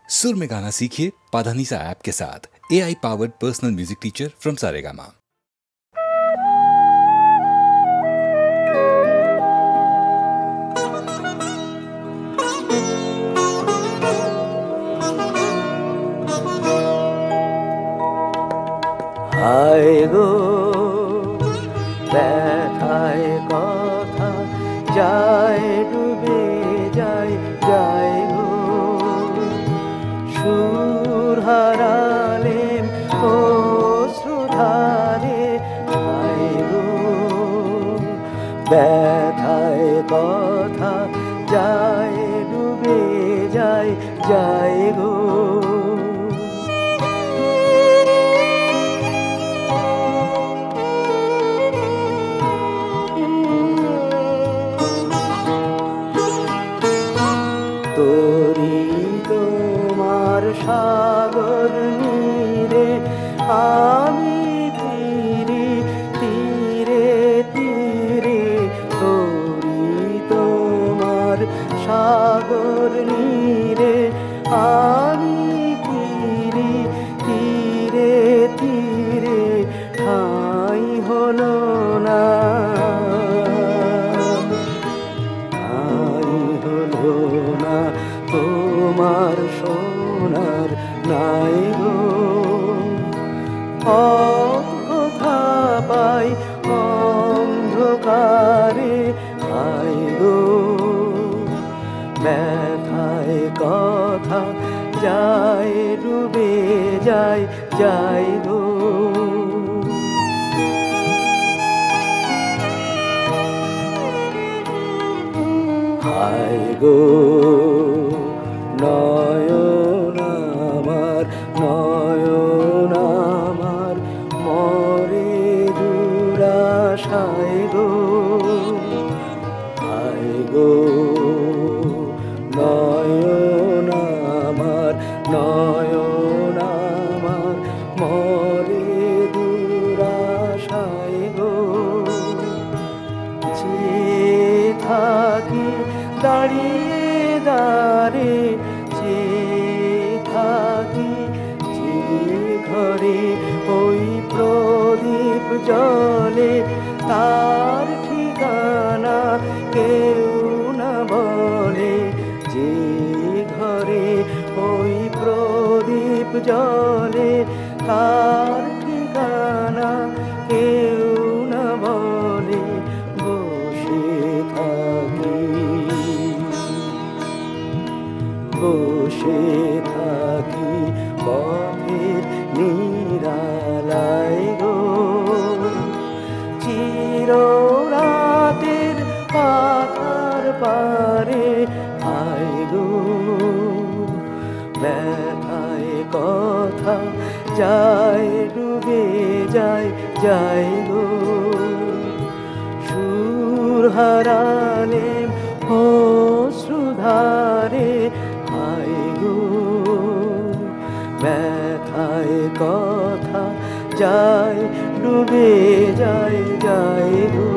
सुर में गाना सीखिए पाधानीसा ऐप के साथ। AI powered personal music teacher from Saregama. হায় গো ব্যথায় কথা যায় ডুবে যায় যায় গো সুর হারালেম অশ্রুধারে হায় গো ব্যথায় কথা যায় ডুবে যায় যায় গো সাগর নীরে আমি তীরে তীরে তীরে তোরি তোমার সাগর নীরে আমি তীরে তীরে তীরে ঠাই হলো না ঠাই হলো না তোমার সোনার নাই গো কথা পাই অন্ধকারে আই গো ব্যথায় কথা যায় ডুবে যায় যায় গো হায় গো নয়ন আমার নয়ন আমার মরে দুরাশায় গো হায় গো নয়ন আমার নয়ন আমার মরে দুরাশায় গো যে থাকি দাঁড়িয়ে দাঁড়ে যে থাকি যে ঘরে ওই প্রদীপ জলে তার ঠিকানা কেউ না বলে যে ঘরে ওই প্রদীপ জলে তার ঠিকানা কেউ না বলে বসে থাকি বসে থাকি পথের নিরালায় গো চিররাতের পাতার পারে আয় গো ব্যথায় কথা যায় ডুবে যায় যায় গো সুর হারালেম অশ্রুধারে আয় গো ব্যথায় কথা যায় ডুবে যায় যায় গো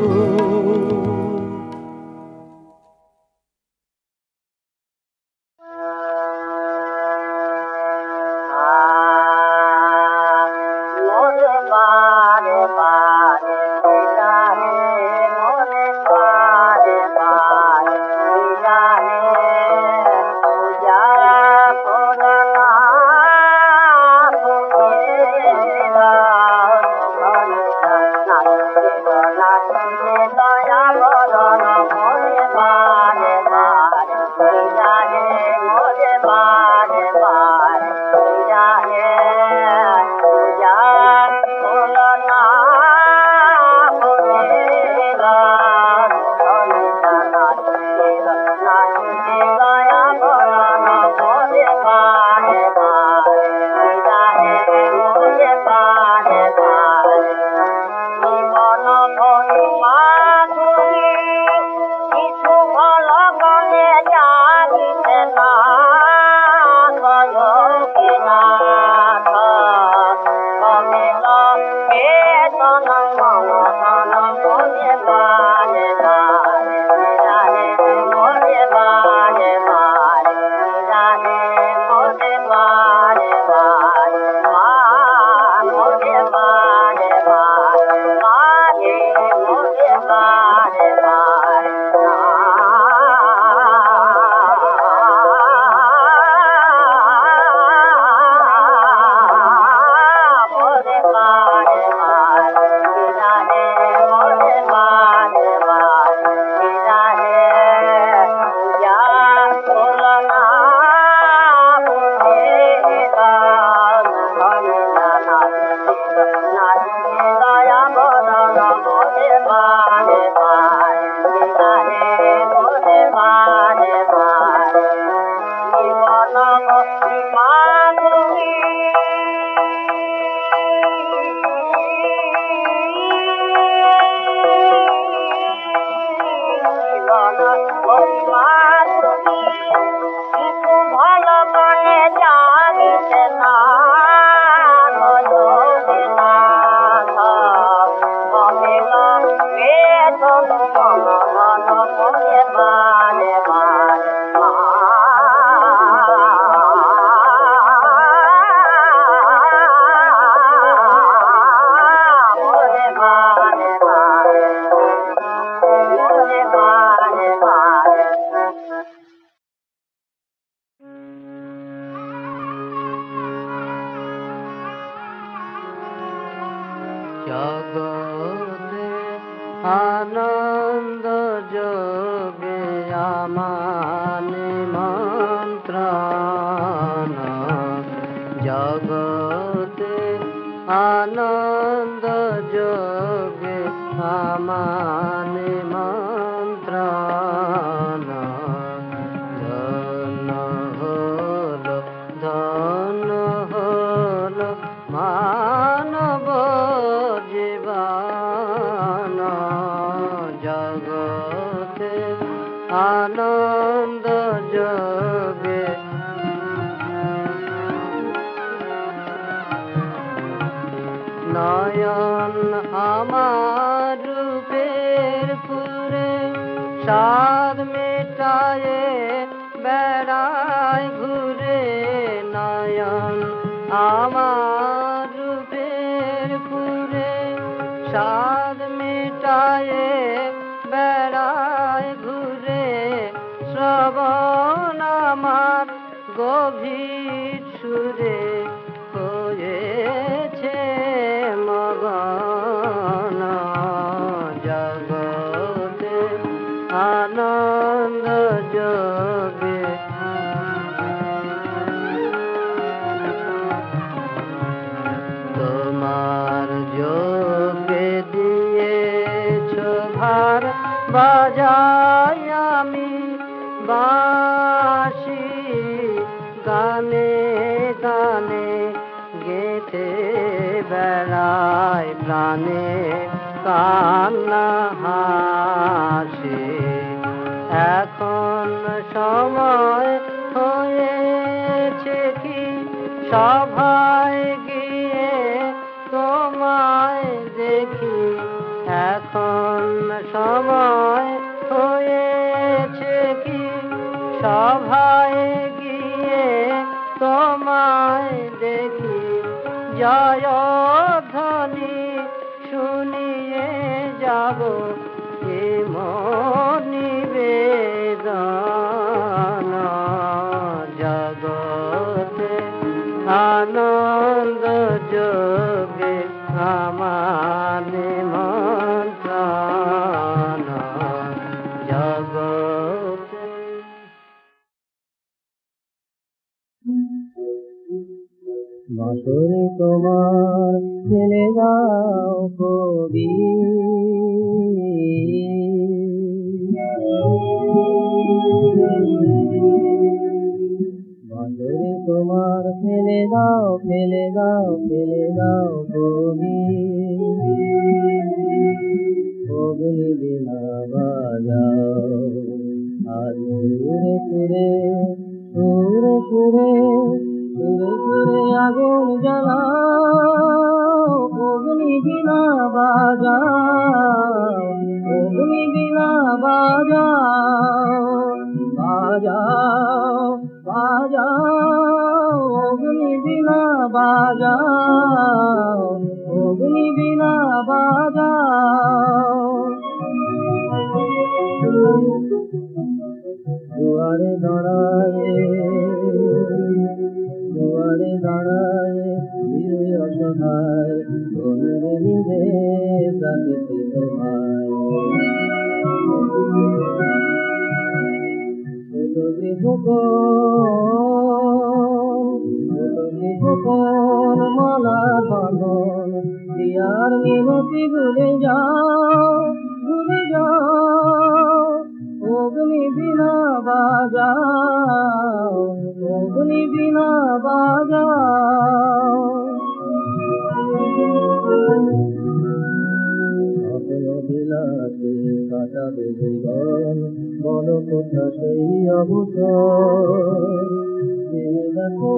আমার নিমন্ত্রণ জগতে আনন্দ যোগে আমার নিমন্ত্রণ ধন্য হলো মানব জীবন জগতে আনন্দ যোগে নয়ন আমার রূপের ফুরে সাদ মেটায়ে বেড়ায় ঘুরে নয়ন আমার রূপের ফুরে সাদ মেটায়ে বেড়ায় ঘুরে শ্রবণ আমার গভীর সুরে হয়েছে মগন জগতে আনন্দ যোগে তোমার যোগে দিয়েছ ভার বাজাই আমি বাঁশি গানে গানে গেতে বেড়ায় প্রাণে কান্না হাসি এখন সময় হয়েছে কি সভায় গিয়ে তোমায় দেখি এখন সময় হয়েছে কি সভায় গিয়ে তোমায় দেখি জয় ধ্বনি শুনিয়ে যাব এ নিবেদন জগতে আনন্দ যোগে আমার নিমন্ত্রণ জগতে বাঁশরি তোমার ফেলে দাও কবি বাঁশরি তোমার ফেলে দাও ফেলে দাও ফেলে দাও কবি অগ্নি বিনা বাজাও আর সুরে সুরে সুরে সুরে সুরে সুরে আগুন জ্বালাও অগ্নি বিনা বাজাও অগ্নি বিনা বাজাও বাজাও বাজাও অগ্নি বিনা বাজাও অগ্নি বিনা বাজাও দুয়ারে দাঁড়ায় দুয়ারে দাঁড়ায় বিরে অসহায় ঘরে নিজে ডাকিতে তোমায় ছোট গৃহকোণ মালা বাঁধন দিয়ার মিনতি ভুলে যাও অগ্নি বিনা বাজাও অগ্নি বিনা বাজাও স্বপ্ন বিলাসে কাটাবে জীবন বলো কোথা সেই অবসর দেখো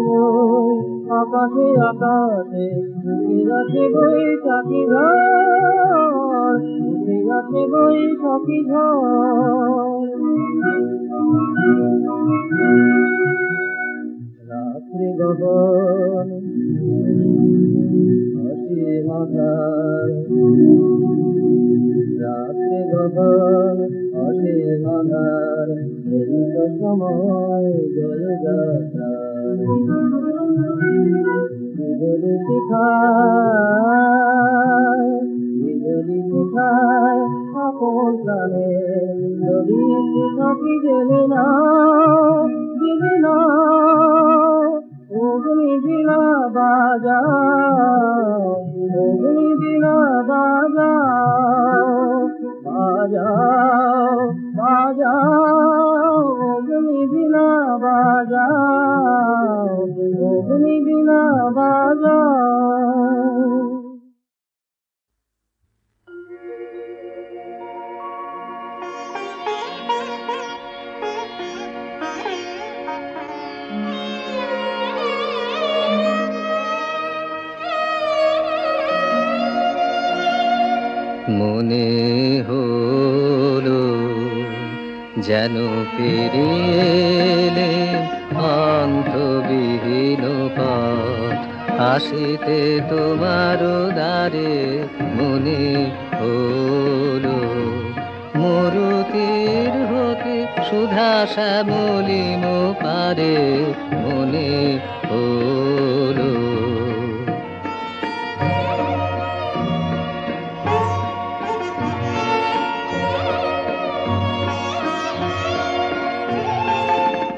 আকাশে আকাশে আছে বৈশাখী ঝড় আছে বৈশাখী ঝড় রাত্রি গগন অসীম আধার রাত্রি গগন অসীম আধার দীর্ঘ সময় জল যাত্রা বিজলি শিখায় আপন প্রাণে যদি শিখাটি জেনে বাজাও অগ্নি বীণা বাজাও বাজাও বাজাও অগ্নি বীণা বাজাও অগ্নি বীণা বাজাও। মনে হলো যেন পেরিয়ে অন্তবিহীন পথ আসিতে তোমার দ্বারে। মনে হলো মরুতীর হতে সুধা শ্যামলিম পারে। মনে হলো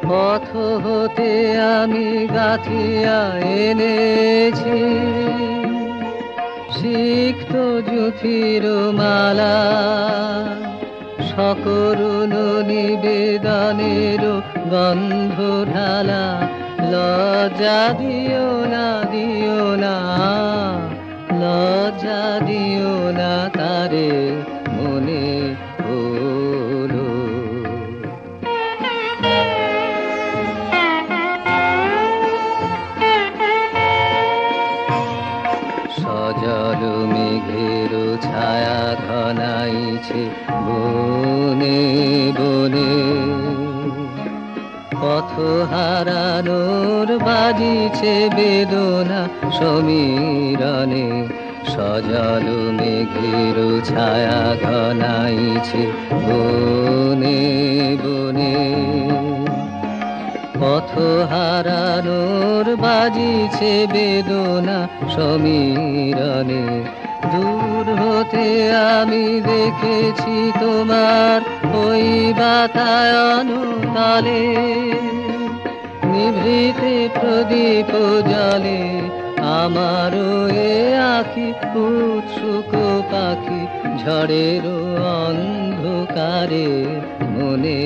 পথ হতে আমি গাঁথিয়া এনেছি সিক্ত যুথির মালা। সকরুণ নিবেদনের গন্ধ ঢালা। লজ্জা দিও না দিও না লজ্জা দিও না তারে। মনে হলো সজল মেঘের ছায়া ঘনাইছে বনে বনে। পথ হারানোর বাজিছে বেদনা সমীরণে। সজল মেঘের ছায়া ঘনাইছে বনে বনে। পথ হারানোর বাজিছে বেদনা সমীরণে। দূর হতে আমি দেখেছি তোমার ওই বাতায়ন তলে। নিভৃতে প্রদীপ জলে আমারও এ আঁখি উৎসুক পাখি ঝড়ের অন্ধকারে। মনে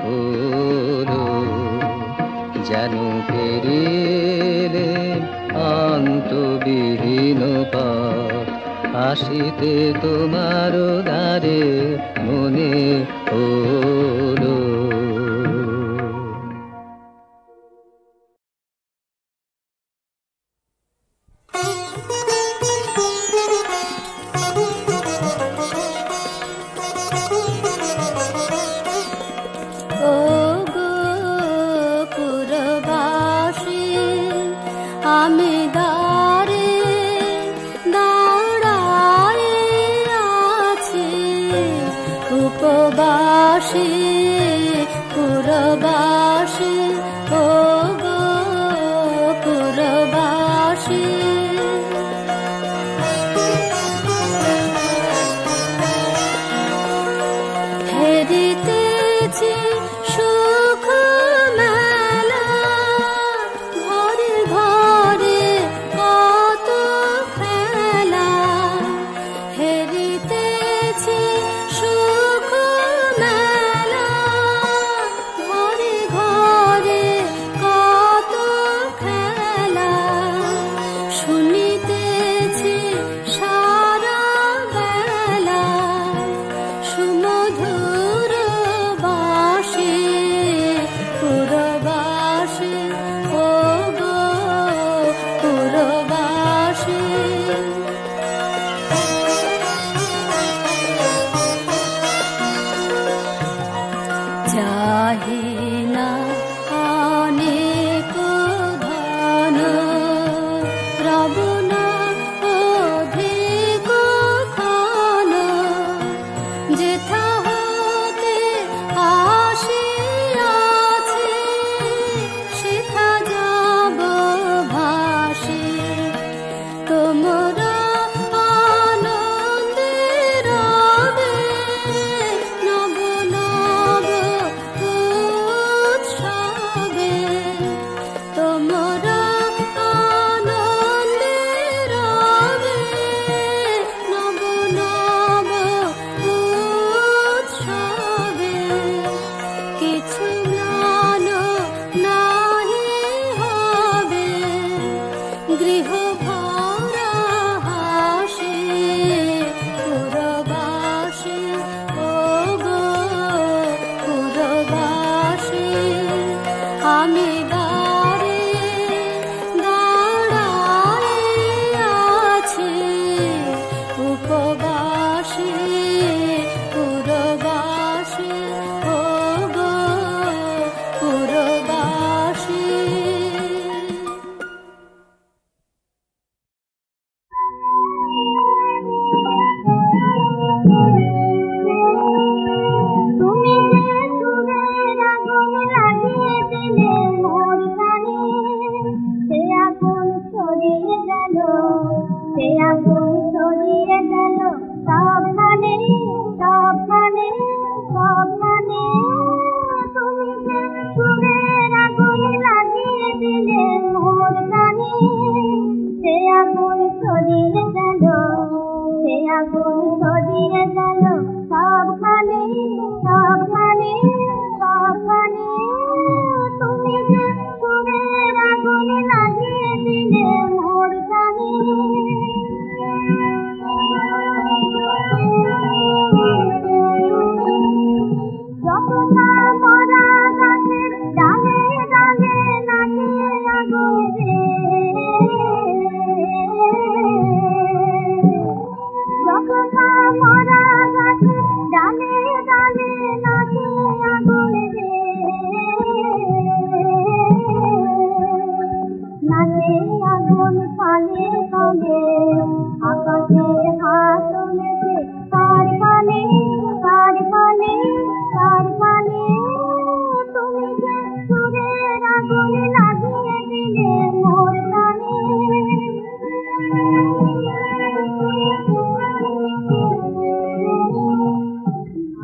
হলো যেন পেরিয়ে অন্তবিহীন পথ আসিতে তোমার দ্বারে। মনে হলো আমি দ্বারে দাঁড়ায়ে আছি উপবাসী পুরবাসী। ও গো পুরবাসী হেরিতেছি সুখ মেলা। ঘরে ঘরে কত খেলা। হেরিতেছি সুখ মেলা। ঘরে গৃহ ভরা হাসি পুরবাসী ও গো পুরবাসী আমি দ্বারে দাঁড়ায়ে আছি উপবাসী পুরবাসী ও গো পুরবাসী। তুমি যে সুরের আগুন লাগিয়ে দিলে মোর প্রাণে, সে আগুন ছড়িয়ে গেল, সে আগুন ছড়িয়ে গেল সবখানে সবখানে সবখানে। তুমি যে সুরের আগুন লাগিয়ে দিলে মোর প্রাণে, সে আগুন ছড়িয়ে গেল, সে আগুন ছড়িয়ে গেল সবখানে সবখানে সবখানে। তুমি যে সুরের আগুন লাগিয়ে দিলে মোর প্রাণে। যতটা মরা গাছের ডালে ডালে নাচে আগুন রে, যতটা মরা গাছের ডালে ডালে নাচে আগুন রে, নাচে আগুন পালে পালে আকাশে হাত তুলেছে কার কানে কার কানে কার কানে। তুমি যে সুরের আগুন লাগিয়ে দিলে মোর প্রাণে।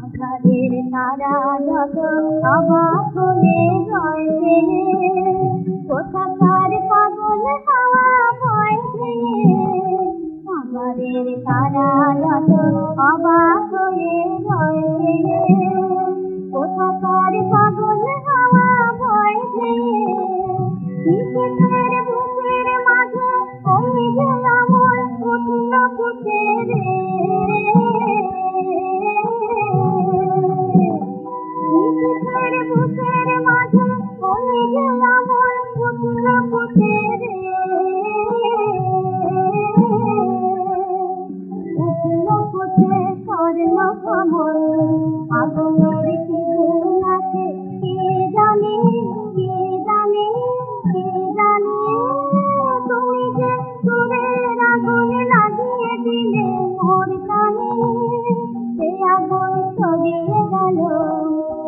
আধারের তারা যত অবাক হয়ে রয়েছে, কোথাকার পাগল হাওয়া বইছে। আধারের তারা যত অবাক হয়ে রয়েছে, কোথাকার পাগল হাওয়া বইছে। নিষেধের বুকের মাঝে ওই যে আমার উঠল ফুটে রে, নিষেধের বুকের মাঝে ওই যে আমার উঠল ফুটে রে, উঠল ফুটে স্বর্ণ কমল। আগুনের কি গুণ আছে কে জানে কে জানে কে জানে। তুমি যে সুরের আগুন লাগিয়ে দিলে মোর প্রাণে, সে আগুন ছড়িয়ে গেল,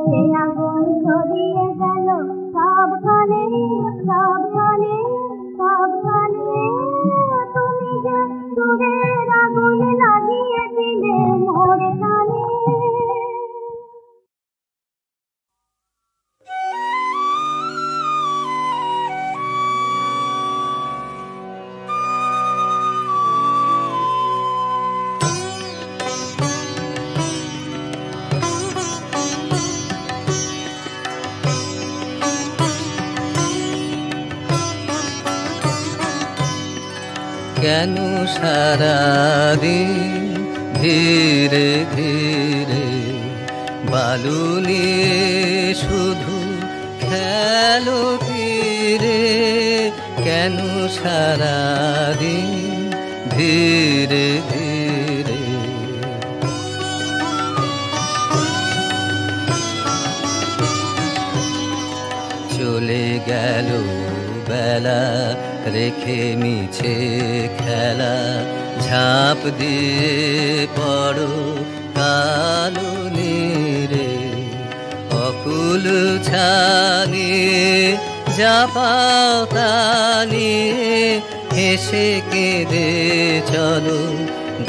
সে আগুন ছড়িয়ে গেল সবখানে সবখানে সবখানে। তুমি যে সুরের আগুন লাগিয়ে দিলে মোর প্রাণে। কেন সারাদিন ধীরে ধীরে বালু নিয়ে শুধু খেলো তীরে, কেন সারাদিন ধীরে ধীরে। চলে গেল বেলা রেখে মিছে খেলা, ঝাঁপ দিয়ে পড়ো কালো নীরে। অকুল ছানিয়ে জাপাও তানিয়ে হেসে কেঁদে চলো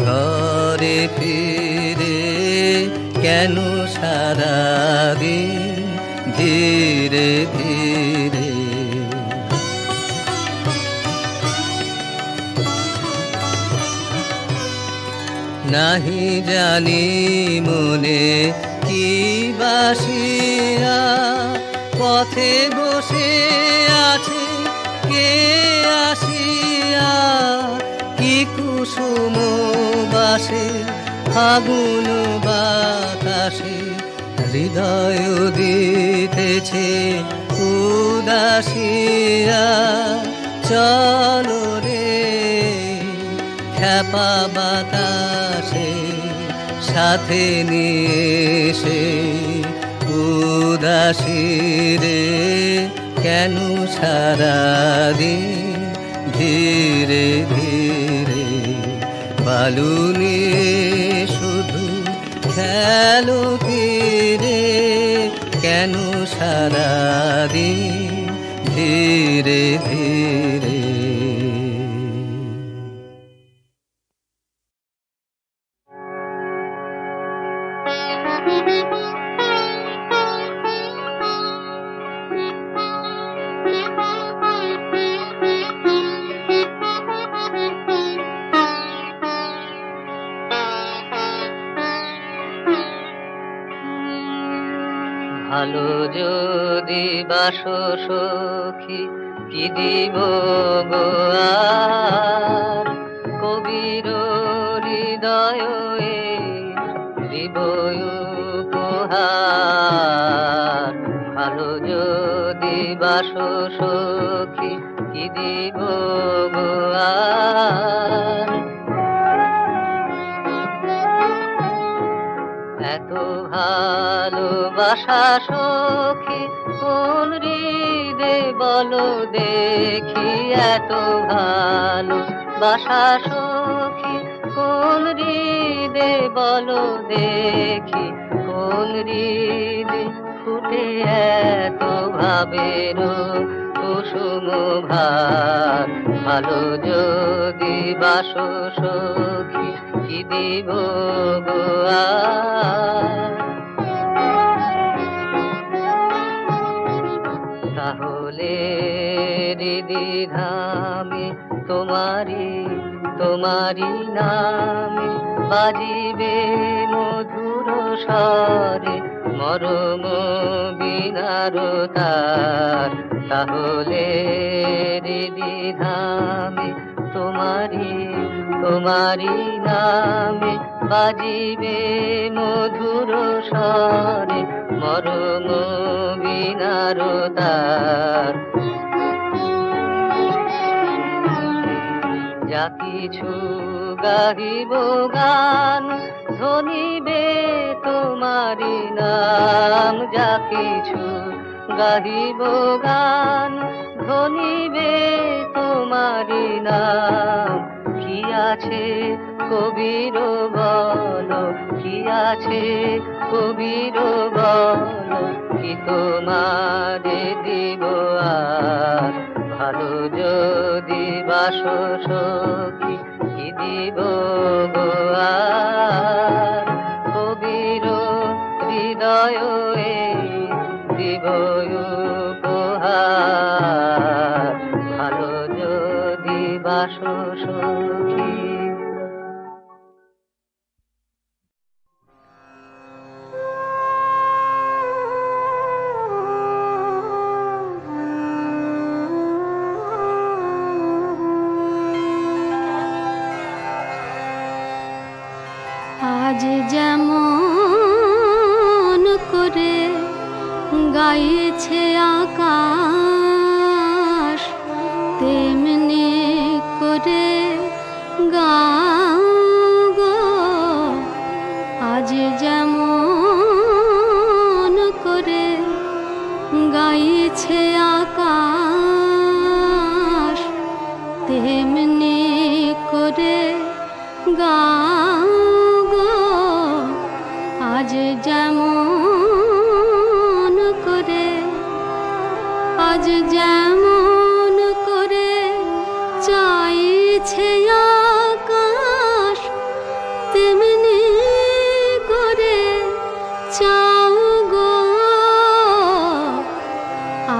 ঘরে ফিরে, কেন সারাদিন ধীরে ধীরে। নাহি জানি মনে কি বাসিয়া পথে বসে আছে কে আসিয়া, কুসুম বাসে ফাগুন বাতাসে হৃদয় দিতেছে উদাসিয়া চলো রে খ্যাপা বাতাসে সাথে নিয়ে এসে উদাসী রে কেন সারাদিন ধীরে ধীরে বালু নিয়ে শুধু খেলো তীরে কেন সারাদিন ধীরে ধীরে। ভালো যদি বাসো সখী কি দিব গো আর কবির হৃদয় দিব উপহার। ভালো যদি বাসো সখী কি দিব গো আর এত ভালোবাসা সখী কোন হৃদে বলো দেখি এত ভালোবাসা সখী কোন হৃদে বলো দেখি কোন হৃদে ফুটে এত ভাবের কুসুম ভার। ভালো যদি বাসো সখী কি দিব গো আর তাহলে হৃদি ধামে তোমারি নামে বাজিবে মধুর স্বরে মরম বিনার তার। তাহলে হৃদি ধামে তোমারি নামে বাজিবে মধুর স্বরে মরম বিনার তার। যা কিছু গাহিব গান ধ্বনিবে তোমারি নাম। যা কিছু গাহিব গান ধ্বনিবে তোমারি নাম। কি আছে কবির বলো কি আছে কবির বলো কি তোমারে দিব আর। ভালো যদি বাসো সখী কি দিব গো আর কবির হৃদয় দিব উপহার। ভালো যদি বাসো সখী আজ যেমন করে গাইছে আকাশ তেমনি করে গাও গো। আজ যেমন করে গাইছে আকাশ তেমনি করে গাও গো। আজ যেমন করে আজ যেমন করে চাইছে আকাশ তেমনি করে চাও গো।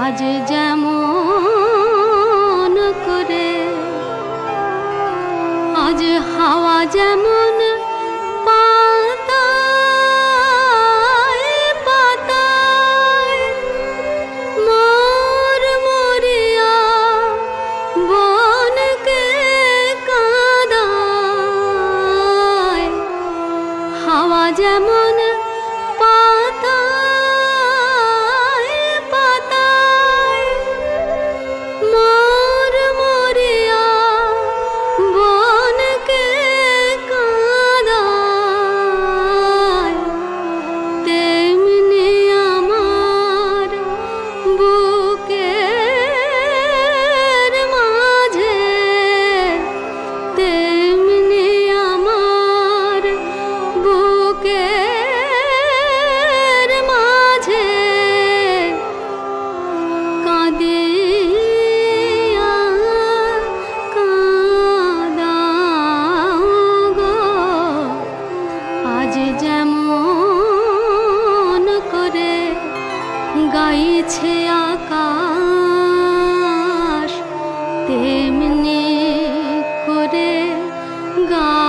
আজ যেমন করে আজ হাওয়া যেমন পাতায় পাতায় মোর মরিয়া বনকে কাঁদায় কেমনে করে গান